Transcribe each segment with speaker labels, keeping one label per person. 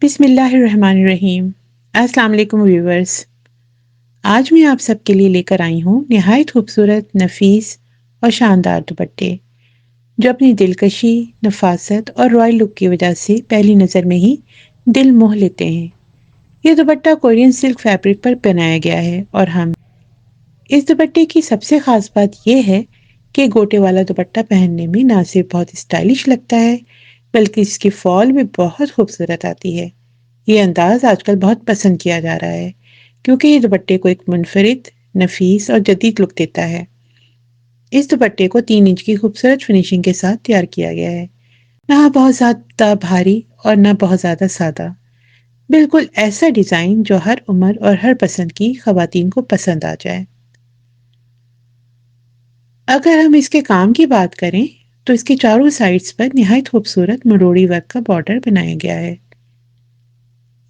Speaker 1: بسم اللہ الرحمن الرحیم۔ السلام علیکم ویورز، آج میں آپ سب کے لیے لے کر آئی ہوں نہایت خوبصورت، نفیس اور شاندار دوپٹے جو اپنی دلکشی، نفاست اور رائل لک کی وجہ سے پہلی نظر میں ہی دل موہ لیتے ہیں۔ یہ دوپٹہ کورین سلک فیبرک پر بنایا گیا ہے اور ہم اس دوپٹے کی سب سے خاص بات یہ ہے کہ گوٹے والا دوپٹہ پہننے میں نہ صرف بہت اسٹائلش لگتا ہے بلکہ اس کی فال بھی بہت خوبصورت آتی ہے۔ یہ انداز آج کل بہت پسند کیا جا رہا ہے کیونکہ یہ دوپٹے کو ایک منفرد، نفیس اور جدید لک دیتا ہے۔ اس دوپٹے کو 3 انچ کی خوبصورت فنیشنگ کے ساتھ تیار کیا گیا ہے، نہ بہت زیادہ بھاری اور نہ بہت زیادہ سادہ، بالکل ایسا ڈیزائن جو ہر عمر اور ہر پسند کی خواتین کو پسند آ جائے۔ اگر ہم اس کے کام کی بات کریں تو اس کے چاروں سائڈز پر نہایت خوبصورت مروڑی ورک کا بارڈر بنایا گیا ہے۔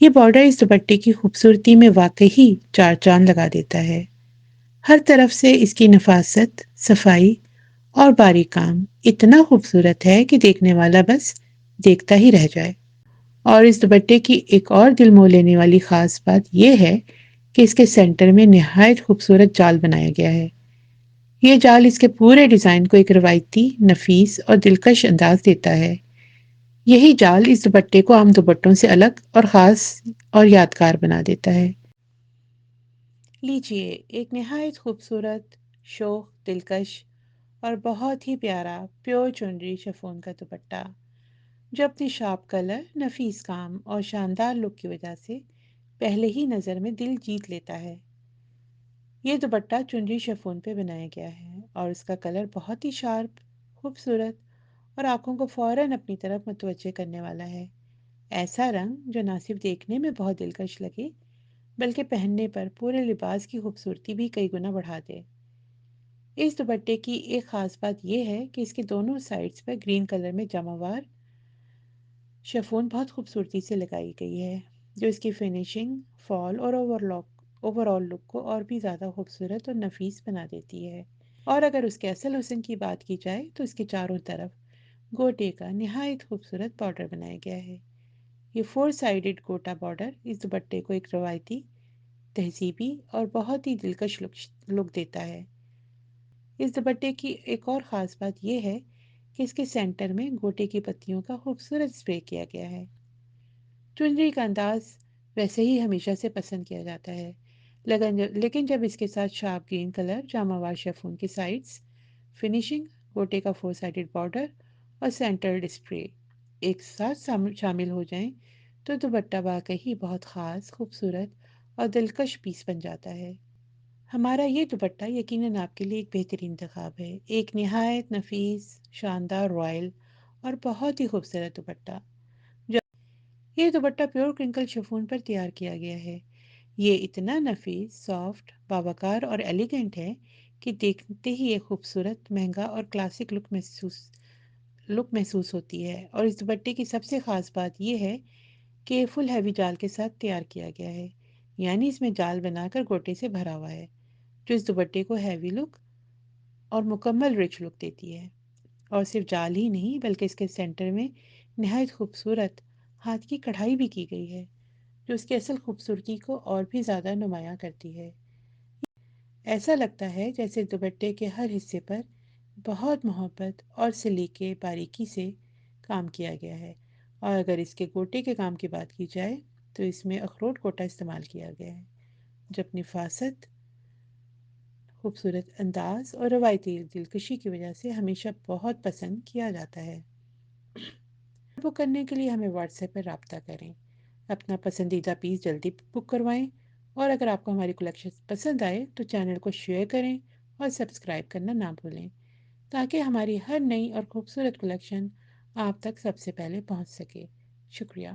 Speaker 1: یہ بارڈر اس دوپٹے کی خوبصورتی میں واقعی چار چاند لگا دیتا ہے۔ ہر طرف سے اس کی نفاست، صفائی اور باریک کام اتنا خوبصورت ہے کہ دیکھنے والا بس دیکھتا ہی رہ جائے۔ اور اس دوپٹے کی ایک اور دل موہ لینے والی خاص بات یہ ہے کہ اس کے سینٹر میں نہایت خوبصورت جال بنایا گیا ہے۔ یہ جال اس کے پورے ڈیزائن کو ایک روایتی، نفیس اور دلکش انداز دیتا ہے۔ یہی جال اس دوپٹے کو عام دوپٹوں سے الگ اور خاص اور یادگار بنا دیتا ہے۔ لیجیے ایک نہایت خوبصورت، شوخ، دلکش اور بہت ہی پیارا پیور چنری شفون کا دوپٹہ جو اپنی شارپ کلر، نفیس کام اور شاندار لک کی وجہ سے پہلے ہی نظر میں دل جیت لیتا ہے۔ یہ دوپٹہ چنری شفون پہ بنایا گیا ہے اور اس کا کلر بہت ہی شارپ، خوبصورت اور آنکھوں کو فوراً اپنی طرف متوجہ کرنے والا ہے۔ ایسا رنگ جو نہ صرف دیکھنے میں بہت دلکش لگے بلکہ پہننے پر پورے لباس کی خوبصورتی بھی کئی گنا بڑھا دے۔ اس دوپٹے کی ایک خاص بات یہ ہے کہ اس کے دونوں سائڈز پر گرین کلر میں جمع وار شفون بہت خوبصورتی سے لگائی گئی ہے جو اس کی فنیشنگ، فال اور اوور آل لک کو اور بھی زیادہ خوبصورت اور نفیس بنا دیتی ہے۔ اور اگر اس کے اصل حسن کی بات کی جائے تو اس کے چاروں طرف گوٹے کا نہایت خوبصورت بارڈر بنایا گیا ہے۔ یہ 4 سائیڈڈ گوٹا بارڈر اس دوپٹے کو ایک روایتی، تہذیبی اور بہت ہی دلکش لک دیتا ہے۔ اس دوپٹے کی ایک اور خاص بات یہ ہے کہ اس کے سینٹر میں گوٹے کی پتیوں کا خوبصورت اسپرے کیا گیا ہے۔ چنری کا انداز ویسے ہی ہمیشہ سے پسند کیا جاتا ہے، لیکن جب اس کے ساتھ شارپ گرین کلر، جامہ وار شیفون کی سائڈز، فنیشنگ، گوٹے کا 4 سائیڈڈ بارڈر اور سینٹرڈ اسپرے ایک ساتھ شامل ہو جائیں تو دوپٹہ واقعی بہت خاص، خوبصورت اور دلکش پیس بن جاتا ہے۔ ہمارا یہ دوپٹہ یقیناً آپ کے لیے ایک بہترین انتخاب ہے، ایک نہایت نفیس، شاندار، رائل اور بہت ہی خوبصورت دوپٹہ۔ یہ دوپٹہ پیور کرنکل شفون پر تیار کیا گیا ہے۔ یہ اتنا نفیس، سافٹ، باوقار اور ایلیگنٹ ہے کہ دیکھتے ہی ایک خوبصورت، مہنگا اور کلاسک لک محسوس ہوتی ہے۔ اور اس دوپٹے کی سب سے خاص بات یہ ہے کہ یہ فل ہیوی جال کے ساتھ تیار کیا گیا ہے، یعنی اس میں جال بنا کر گوٹے سے بھرا ہوا ہے جو اس دوپٹے کو ہیوی لک اور مکمل رچ لک دیتی ہے۔ اور صرف جال ہی نہیں بلکہ اس کے سینٹر میں نہایت خوبصورت ہاتھ کی کڑھائی بھی کی گئی ہے جو اس کی اصل خوبصورتی کو اور بھی زیادہ نمایاں کرتی ہے۔ ایسا لگتا ہے جیسے دوپٹے کے ہر حصے پر بہت محبت اور سلیقے، باریکی سے کام کیا گیا ہے۔ اور اگر اس کے گوٹے کے کام کی بات کی جائے تو اس میں اخروٹ گوٹا استعمال کیا گیا ہے جو اپنی نفاست، خوبصورت انداز اور روایتی دلکشی کی وجہ سے ہمیشہ بہت پسند کیا جاتا ہے۔ بک کرنے کے لیے ہمیں واٹس ایپ پر رابطہ کریں، اپنا پسندیدہ پیس جلدی بک کروائیں، اور اگر آپ کو ہماری کلیکشن پسند آئے تو چینل کو شیئر کریں اور سبسکرائب کرنا نہ بھولیں تاکہ ہماری ہر نئی اور خوبصورت کلیکشن آپ تک سب سے پہلے پہنچ سکے۔ شکریہ۔